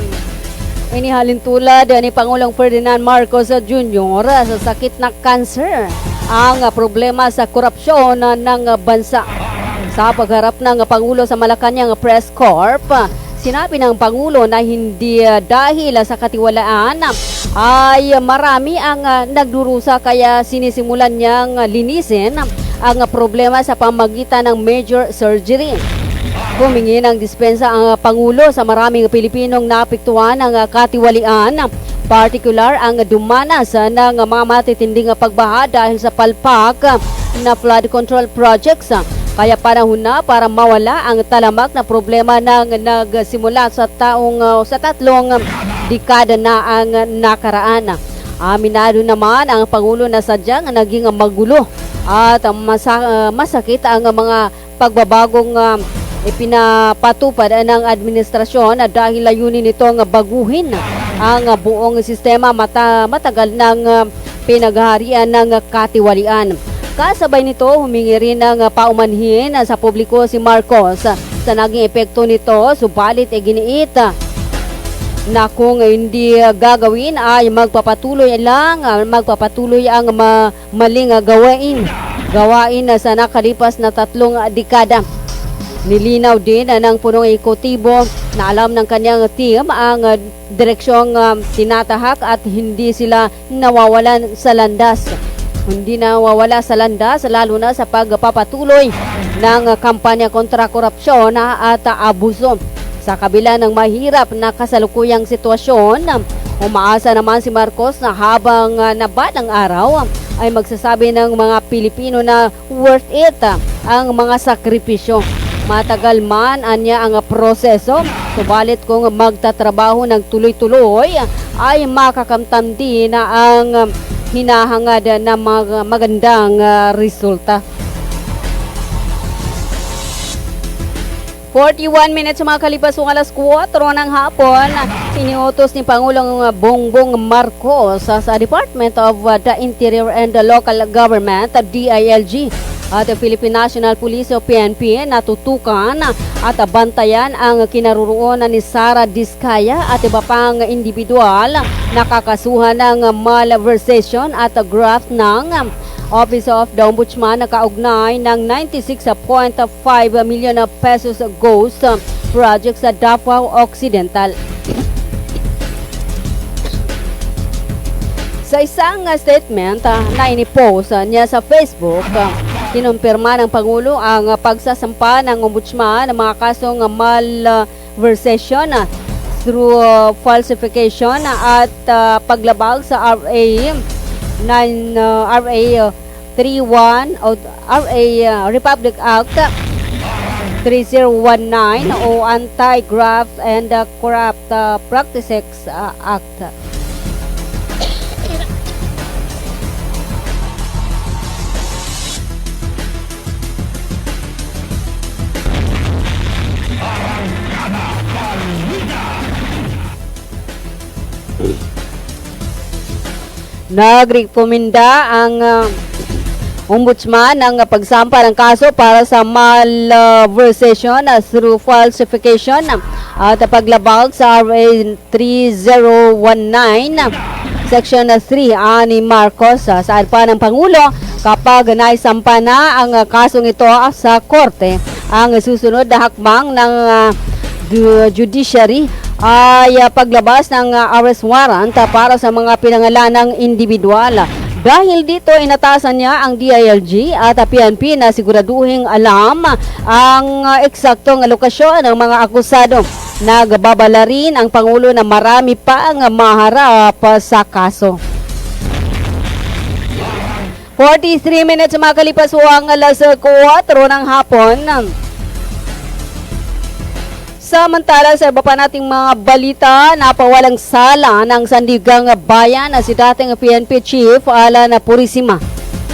inihalin tulad ni Pangulong Ferdinand Marcos Jr. sa sakit na cancer ang problema sa korupsyon ng bansa. Sa pagharap ng Pangulo sa Malacanang Press Corp, sinabi ng Pangulo na hindi dahil sa katiwalaan ay marami ang nagdurusa kaya sinisimulan niyang linisin ang problema sa pamagitan ng major surgery. Humingi ng dispensa ang Pangulo sa maraming Pilipinong naapektuhan ng katiwalian, partikular ang dumanas ng mga matitinding pagbaha dahil sa palpak na flood control projects. Kaya panahon na para mawala ang talamak na problema ng nagsimula sa tatlong dekada na ang nakaraan. Aminado naman ang Pangulo na sadyang naging magulo at masakit ang mga pagbabagong ipinapatupad ng administrasyon dahil layunin nitong baguhin ang buong sistema matagal ng pinaghaharian ng katiwalian. Kasabay nito, humingi rin ng paumanhin sa publiko si Marcos sa naging epekto nito, subalit giniit na kung hindi gagawin ay magpapatuloy ang maling gawain sa nakalipas na 3 dekada. Nilinaw din ng punong ekotibo na alam ng kanyang team ang direksyong tinatahak at hindi sila nawawalan sa landas. Hindi nawawala sa landas lalo na sa pagpapatuloy ng kampanya kontra korupsyon at abuso. Sa kabila ng mahirap na kasalukuyang sitwasyon, umaasa naman si Marcos na habang nabalang araw ay magsasabi ng mga Pilipino na worth it ang mga sakripisyo. Matagal man anya ang proseso, subalit kung magtatrabaho ng tuloy-tuloy ay makakamtan din na ang hinahangad na magandang resulta. 41 minutes makalipas ang alas 4 ng hapon, iniutos ni Pangulong Bongbong Marcos sa Department of the Interior and the Local Government, DILG, at Philippine National Police o PNP na tutukan at bantayan ang kinaroroonan ni Sara Diskaya at iba pang individual na kakasuhan ng malversation at graft ng Office of the Ombudsman na kaugnay ng 96.5 million pesos ghost project sa Davao Occidental. Sa isang statement na inipost niya sa Facebook, kinumpirma ng Pangulo ang pagsasampa ng Ombudsman ng mga kasong malversation through falsification at paglabag sa RA 31 o RA Republic Act 3019 o Anti-Graft and Corrupt Practices Act. Nagrekomenda ang Ombudsman ng pagsampa ng kaso para sa malversation through falsification at paglabag sa RA 3019 Section 3 ni Marcos. Saan pa ng Pangulo kapag naisampa na ang kasong ito sa korte, ang susunod na hakbang ng judiciary ay paglabas ng arrest warrant para sa mga pinangalanang individual. Dahil dito, inatasan niya ang DILG at PNP na siguraduhin alam ang eksaktong lokasyon ng mga akusado. Nagbabala rin ang Pangulo na marami pa ang maharap sa kaso. 43 minutes makalipas ang alas 4 ng hapon. Samantala sa iba pa nating mga balita, napawalang sala ng Sandigang Bayan na si dating PNP Chief Alan Purisima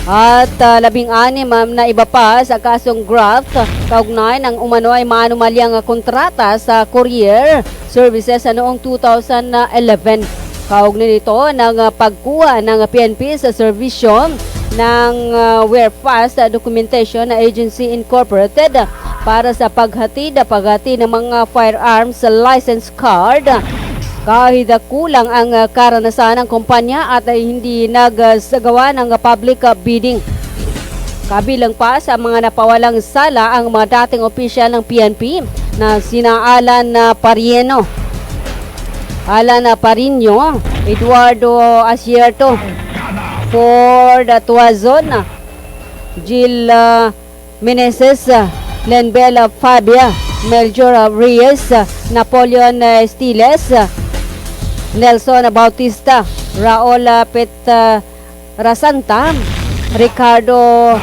at 16 na iba pa sa kasong graft kaugnay ng umano ay maanumalyang kontrata sa courier services noong 2011. Kaugnay nito ng pagkuha ng PNP sa servisyo ng Warefast Documentation Agency Incorporated para sa paghati ng mga firearms license card Kahit kulang ang karanasan ng kumpanya at hindi nagsagawa ng public bidding. Kabilang pa sa mga napawalang sala ang mga dating opisyal ng PNP na sina Alan Parino, Eduardo Asierto, Ford Tuazon, Jill Meneses, Lenbel Fabia, Melchor Reyes, Napoleon Stiles, Nelson Bautista, Raul Rasanta, Ricardo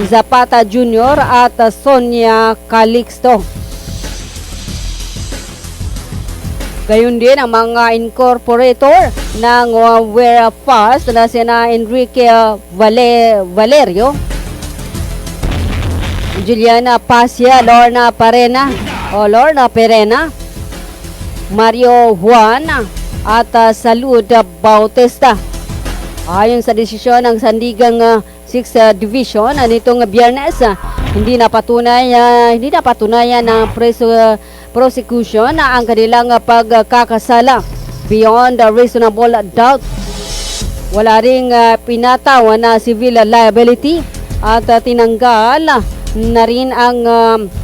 Zapata Jr. at Sonia Calixto. Gayun din ang mga incorporator ng warehouse na sina Enrique Valerio, Juliana Pasia, Lorna Perena, Mario Juan at Salud Bautista. Ayon sa desisyon ng Sandigang 6th Division nitong Biyernes, hindi napatunayan ng prosecution na ang kanilang pagkakasala beyond a reasonable doubt. Wala ring pinatawan na civil liability at tinanggal na rin ang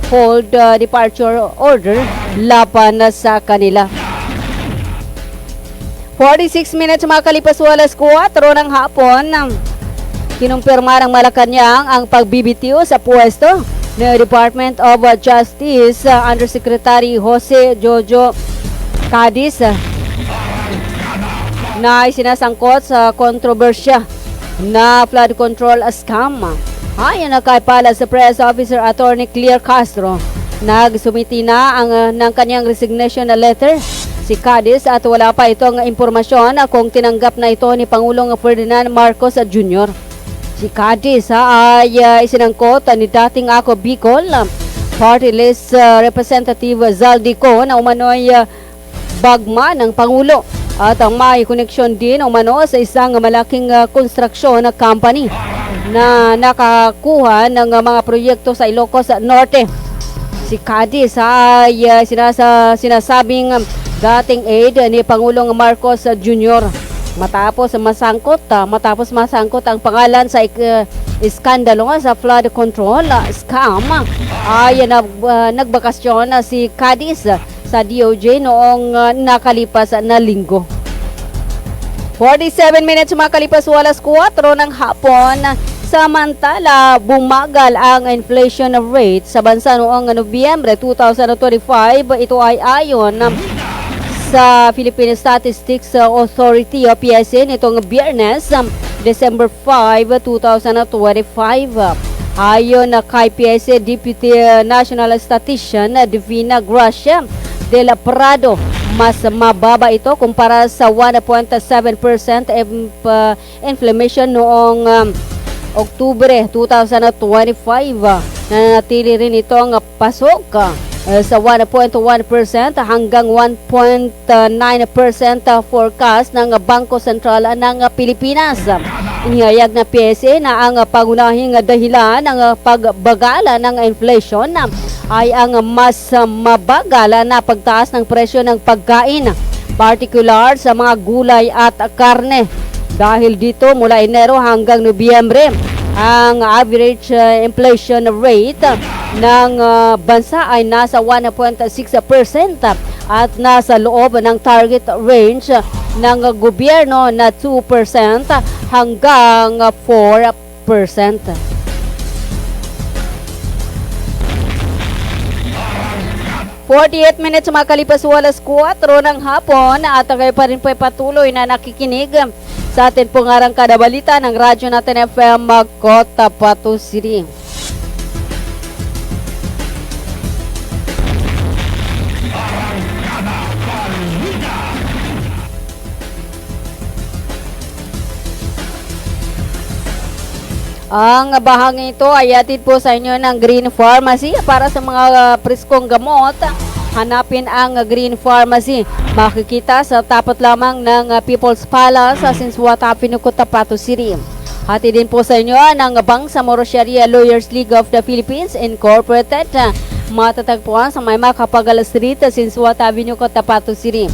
hold departure order laban sa kanila. 46 minutes makalipas alas 4 ng hapon, kinumpirma ng Malacanang ang pagbibitiw sa pwesto ng Department of Justice Undersecretary Jose Jojo Cadiz na isinasangkot sa kontrobersya na flood control scam. Ayon na kay Palace Press Officer Attorney Claire Castro, nagsumiti na ng kanyang resignation letter si Cadiz at wala pa itong impormasyon kung tinanggap na ito ni Pangulong Ferdinand Marcos Jr. Si Cadiz ay isinangkot ni dating Ako Bicol Party List Representative Zaldico na umano'y bagma ng Pangulo at ang may koneksyon din umano sa isang malaking construction company na nakakuha ng mga proyekto sa Ilocos Norte. Si Cadiz ay sinasabing dating aide ni Pangulong Marcos Jr. Matapos masangkot ang pangalan sa iskandalo sa flood control scam, ay nagbakasyon si Cadiz sa DOJ noong nakalipas na linggo. 47 minutes makalipas alas 4 ng hapon. Samantala, bumagal ang inflation rate sa bansa noong Nobyembre 2025. Ito ay ayon sa Philippine Statistics Authority o PSA nitong Biyernes, December 5, 2025. Ayon kay PSA Deputy National Statistician Divina Gracia de la Prado, mas mababa ito kumpara sa 1.7% inflation noong Oktubre 2025. Nanatili rin itong pasok sa 1.1% hanggang 1.9% forecast ng Bangko Sentral ng Pilipinas. Inihayag na PSA na ang pangunahing dahilan ng pagbagala ng inflation ay ang mas mabagal na pagtaas ng presyo ng pagkain, particular sa mga gulay at karne. Dahil dito, mula Enero hanggang Nobyembre, ang average inflation rate ng bansa ay nasa 1.6% at nasa loob ng target range ng gobyerno na 2% hanggang 4%. 48 minutes makalipas alas 4 ng hapon at kayo pa rin po patuloy na nakikinig sa atin pong arangkada balita ng Radyo Natin FM Cotabato City. Ang bahaging ito ay atid po sa inyo ng Green Pharmacy. Para sa mga preskong gamot, hanapin ang Green Pharmacy. Makikita sa tapat lamang ng People's Palace sa Sinswata, Cotabato City. Hatid din po sa inyo ng Bangsamoro Sharia Lawyers League of the Philippines Incorporated. Matatagpuan sa may Makapagal Street, Sinswata, Cotabato City.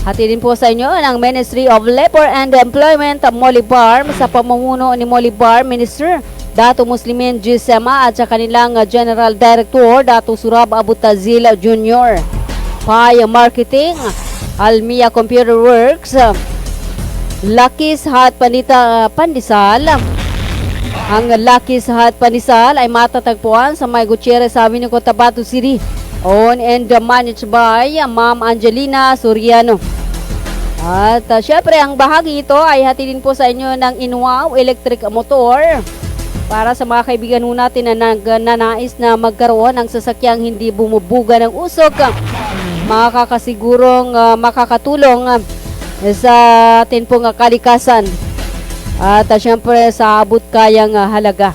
Hatidin po sa inyo ng Ministry of Labor and Employment Molly Barm sa pamumuno ni Molly Barm Minister Dato Muslimin Gisema at sa kanilang General Director Dato Surab Abutazil Jr. Pay Marketing, Almia Computer Works, Lakis Hat Pandisal. Ang Lakis Hat Pandisal ay matatagpuan sa May Gutierrez Avenue, Cotabato City. Owned and managed by Ma'am Angelina Soriano. At syempre ang bahagi ito ay hatidin po sa inyo ng Inwaw Electric Motor para sa mga kaibigan ho natin na nagnanais na magkaroon ng sasakyang hindi bumubuga ng usok. Makakasigurong makakatulong sa atin pong kalikasan at syempre sa abot kayang halaga.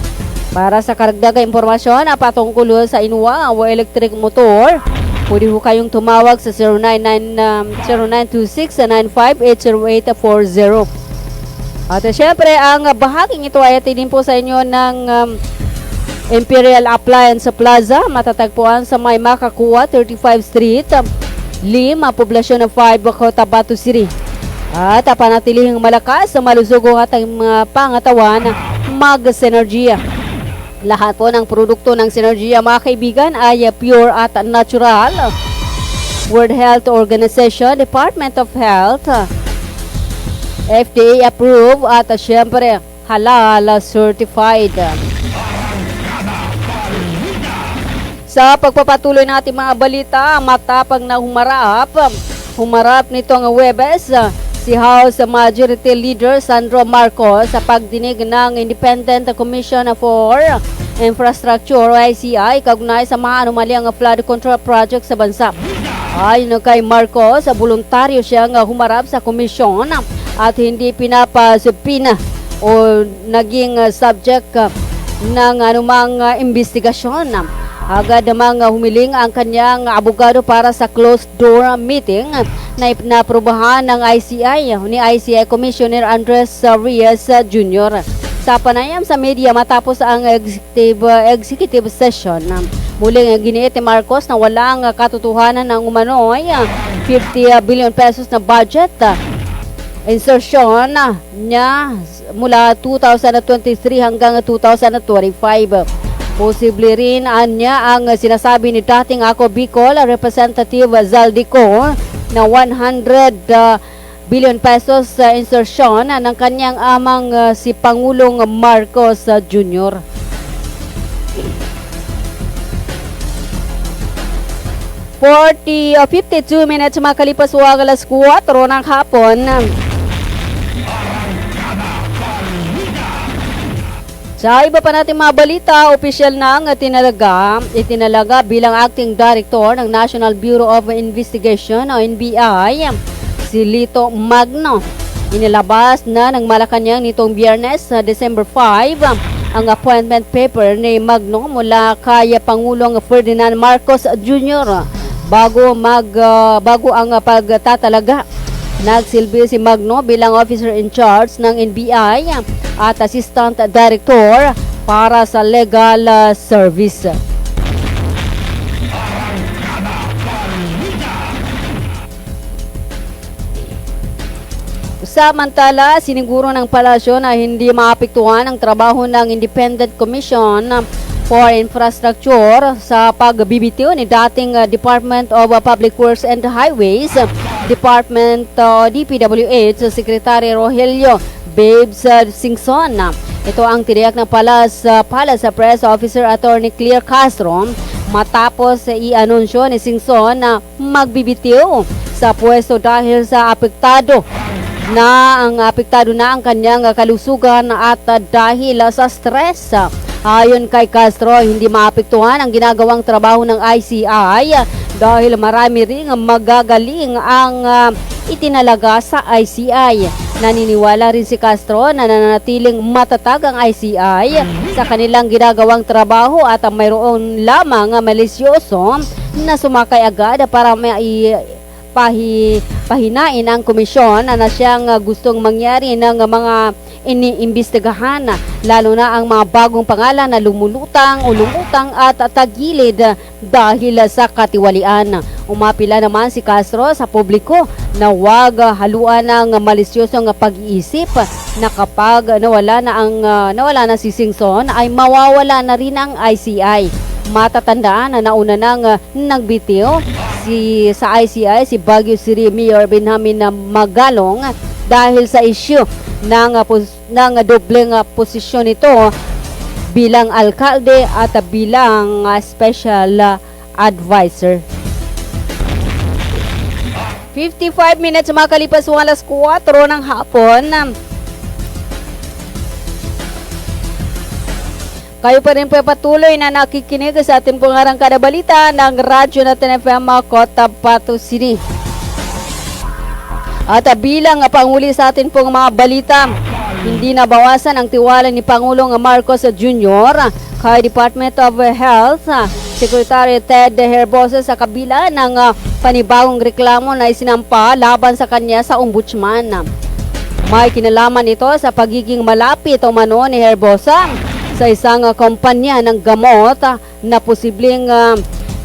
Para sa karagdagang impormasyon patungkol sa Inwaw Electric Motor, pwede ho kayong tumawag sa 0926-958-0840. At syempre, ang bahaging ito ay atidin po sa inyo ng Imperial Appliance Plaza, matatagpuan sa May Makakuwa, 35 Street, Lima, poblasyon ng 5, Cotabato City. At panatilihing malakas sa malusog at ang mga pangatawan, mag-Synergia. Lahat po ng produkto ng Synergia, mga kaibigan, ay pure at natural. World Health Organization, Department of Health, FDA approved at syempre halal certified. Sa pagpapatuloy natin mga balita, matapang na humarap nito ang Huwebes si House Majority Leader Sandro Marcos sa pagdinig ng Independent Commission for Infrastructure o ICI kaugnay sa mga anomalyang flood control project sa bansa. Ayon kay Marcos, voluntaryo siyang humarap sa komisyon at hindi pinapasupina o naging subject ng anumang investigasyon. Agad namang humiling ang kanyang abogado para sa closed door meeting na inaprobahan ng ICI ni ICI Commissioner Andres Reyes Jr. Sa panayam sa media matapos ang executive session, muling giniit ni Marcos na walang katotohanan ng umano'y 50 billion pesos na budget insertion niya mula 2023 hanggang 2025. Posible rin niya ang sinasabi ni dating Ako Bicol Representative Zaldico na 100 billion pesos insertion ng kanyang amang si Pangulong Marcos Jr. For 52 minutes makalipas wag alas 4 ng hapon. Sa iba pa natin mga balita, opisyal na ang itinalaga bilang acting director ng National Bureau of Investigation o NBI, si Lito Magno. Inilabas na ng Malacanang nitong Biyernes, December 5, ang appointment paper ni Magno mula kay Pangulong Ferdinand Marcos Jr. Bago ang pagtatalaga. Nagsilbi si Magno bilang officer in charge ng NBI at assistant director para sa legal service. Samantala, siniguro ng palasyo na hindi maapektuhan ang trabaho ng Independent Commission for Infrastructure sa pagbibitiw ni dating Department of Public Works and Highways, Department DPWH Secretary Rogelio Babes Singson. Ito ang tiniyak ng Palace Press Officer Attorney Claire Castro matapos i-anunsyo ni Singson na magbibitiw sa pwesto dahil sa apektado na ang kanyang kalusugan at dahil sa stress. Ayon kay Castro, hindi maapektuhan ang ginagawang trabaho ng ICI dahil marami ring magagaling ang itinalaga sa ICI. Naniniwala rin si Castro na nananatiling matatag ang ICI sa kanilang ginagawang trabaho at mayroon lamang malisyoso na sumakay agad para pahinain ang komisyon na siyang gustong mangyari ng mga iniimbestigahan, lalo na ang mga bagong pangalan na lumulutang at tagilid dahil sa katiwalian. Umapila naman si Castro sa publiko na huwag haluan ng malisyosong pag-iisip na kapag nawala na si Singson ay mawawala na rin ang ICI. Matatandaan na nauna nang nagbitiw sa ICI si Baguio City Mayor Benjamin Magalong dahil sa issue ng dobleng posisyon nito bilang alkalde at bilang special advisor. 55 minutes makalipas ng alas 4 ng hapon. Kayo pa rin po patuloy na nakikinig sa ating pangarang kada balita ng Radyo Natin FM Cotabato City. At bilang panguli sa atin pong mga balita, hindi nabawasan ang tiwala ni Pangulong Marcos Jr. kay Department of Health Secretary Ted Herbosa sa kabila ng panibagong reklamo na isinampa laban sa kanya sa ombudsman. May kinalaman ito sa pagiging malapit umano ni Herbosa sa isang kumpanya ng gamot na posibleng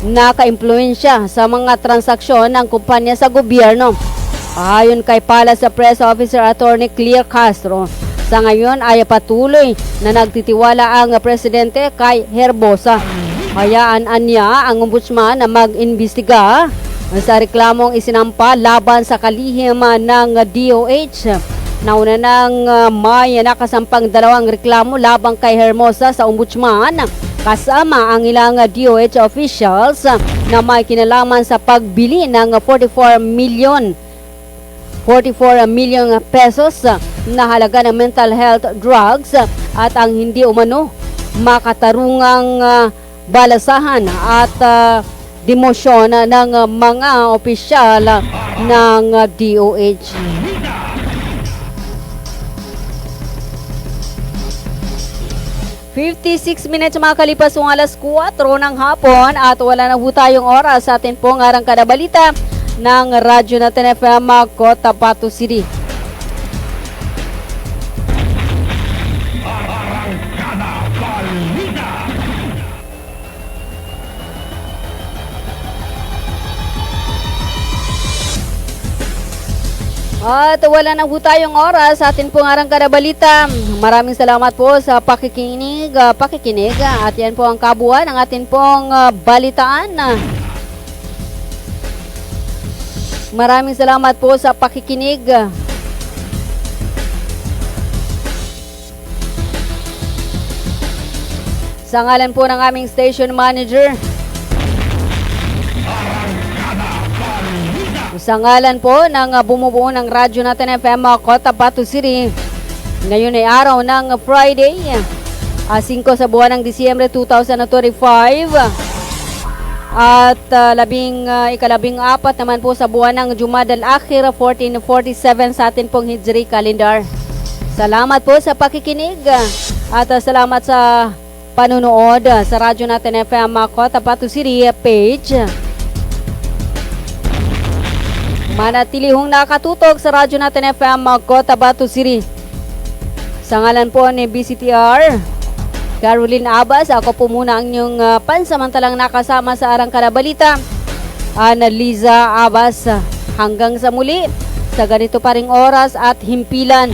naka-impluensya sa mga transaksyon ng kumpanya sa gobyerno. Ayon kay Palace Press Officer Attorney Clear Castro, sa ngayon ay patuloy na nagtitiwala ang presidente kay Herbosa. Hayaan niya ang ombudsman na mag-imbestiga sa reklamong isinampa laban sa kalihim ng DOH. Nauna nang may nakasampang 2 reklamo labang kay Hermosa sa ombudsman kasama ang ilang DOH officials na may kinalaman sa pagbili ng 44 million pesos na halaga ng mental health drugs at ang hindi umano makatarungang balasahan at demosyon ng mga opisyal ng DOH. "56 minutes makalipas ng alas 4 ng hapon at wala na po tayong oras sa atin pong arangkada balita ng Radyo Natin FM Cotabato City. At wala na po tayong oras sa atin pong arangkada balita. Maraming salamat po sa pakikinig at yan po ang kabuuan ng atin pong balitaan. Maraming salamat po sa pakikinig. Sa ngalan po ng aming station manager, sa ngalan po ng bumubuo ng Radyo Natin FM Cotabato City, ngayon ay araw ng Friday, 5 sa buwan ng Disyembre 2025 at 14 naman po sa buwan ng Jumadal Akhir 1447 sa atin pong Hijri calendar. Salamat po sa pakikinig at salamat sa panunood sa Radyo Natin FM Cotabato City page. Manatili hong nakatutok sa Radyo Natin FM Cotabato City. Sa ngalan po ni BCTR Caroline Abbas, ako po muna ang inyong pansamantalang nakasama sa Arangkada Balita, Liza Abbas. Hanggang sa muli, sa ganito pa ring oras at himpilan,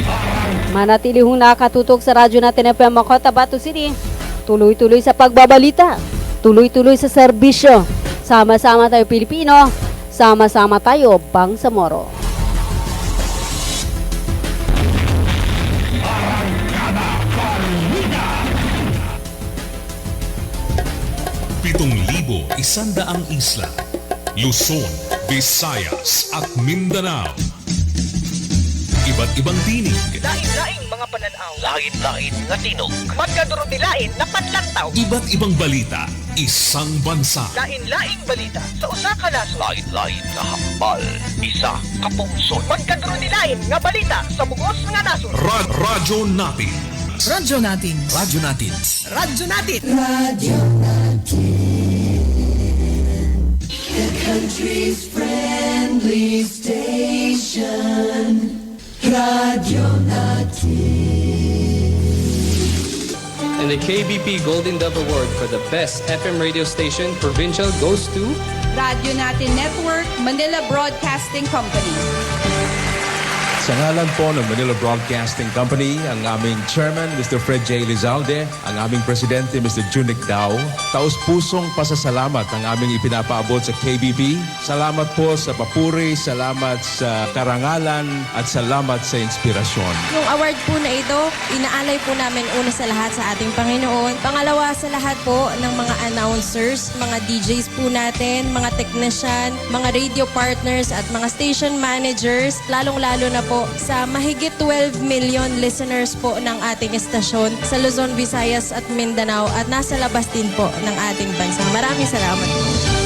manatili hong nakatutok sa Radyo Natin FM Cotabato City. Tuloy-tuloy sa pagbabalita, tuloy-tuloy sa serbisyo. Sama-sama tayo Pilipino, sama-sama tayo Bangsamoro. Libo, 100 isla, Luzon, Visayas at Mindanao. Iba't ibang tinig, Lain-laing mga pananaw, lain-lain nga tinog, magkadurot-lain na panlantaw. iba't ibang balita, isang bansa. Lain-laing balita sa usa ka nasod. Lain-lain nga hambal, isa ka pungsod. Magkadurot-lain nga balita sa bugos nga nasod. Radyo Natin. Radyo Natin. Radyo Natin. Radyo Natin. Radio Natin, the country's friendly station. Radio Natin. And the KBP Golden Dove Award for the best FM radio station provincial goes to Radyo Natin Network, Manila Broadcasting Company. Sa ngalan po ng Manila Broadcasting Company, ang aming Chairman, Mr. Fred J. Lizalde, ang aming Presidente, Mr. Junic Dao, taus-pusong pasasalamat ang aming ipinapaabot sa KBP. Salamat po sa papuri, salamat sa karangalan, at salamat sa inspirasyon. Yung award po na ito, inaalay po namin una sa lahat sa ating Panginoon. Pangalawa sa lahat po ng mga announcers, mga DJs po natin, mga technician, mga radio partners at mga station managers, lalong-lalo na po sa mahigit 12 million listeners po ng ating estasyon sa Luzon, Visayas at Mindanao at nasa labas din po ng ating bansa. Maraming salamat po.